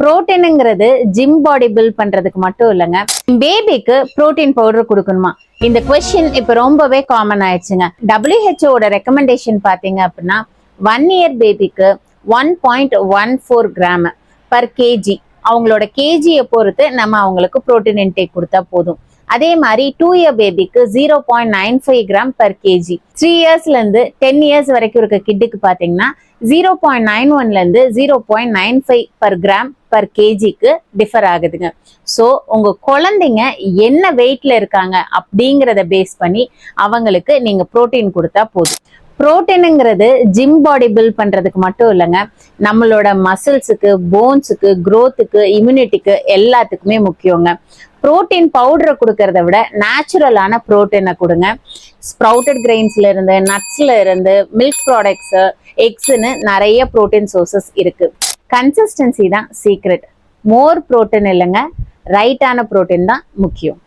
புரோட்டீனுங்கிறது gym body build பண்றதுக்கு மட்டும் இல்லைங்க, பேபிக்கு புரோட்டீன் பவுடர் கொடுக்கணுமா? இந்த கொஸ்டின் இப்ப ரொம்பவே காமன் ஆயிடுச்சுங்க. WHO ரெக்கமெண்டேஷன் பாத்தீங்க அப்படின்னா 1 இயர் பேபிக்கு 1.14 கிராம் பர் கேஜி, அவங்களோட கேஜியை பொறுத்து நம்ம அவங்களுக்கு புரோட்டீன் இன்டேக் கொடுத்தா போதும். அதே மாதிரி 2 இயர் பேபிக்கு 0.95 கிராம் பர் கேஜி. 3 இயர்ஸ்ல இருந்து 10 இயர்ஸ் வரைக்கும் இருக்க கிட்டுக்கு பாத்தீங்கன்னா 0.91ல இருந்து 0.95 பர் கிராம் பர் கேஜிக்கு டிஃபர் ஆகுதுங்க. ஸோ உங்க குழந்தைங்க என்ன வெயிட்ல இருக்காங்க அப்படிங்கிறத பேஸ் பண்ணி அவங்களுக்கு நீங்க புரோட்டீன் கொடுத்தா போதும். புரோட்டீனுங்கிறது ஜிம் பாடி பில்ட் பண்றதுக்கு மட்டும் இல்லைங்க, நம்மளோட மசில்ஸுக்கு, போன்ஸுக்கு, க்ரோத்துக்கு, இம்யூனிட்டிக்கு எல்லாத்துக்குமே முக்கியங்க. புரோட்டீன் பவுடரை கொடுக்கறத விட நேச்சுரலான புரோட்டீனை கொடுங்க. ஸ்ப்ரவுட்டட் கிரெயின்ஸ்ல இருந்து, நட்ஸ்ல இருந்து, மில்க் ப்ராடக்ட்ஸ், எக்ஸ்ன்னு நிறைய புரோட்டீன் சோர்சஸ் இருக்கு. கன்சிஸ்டன்சி தான் சீக்ரெட். மோர் புரோட்டீன் இல்லைங்க, ரைட்டான புரோட்டீன் தான் முக்கியம்.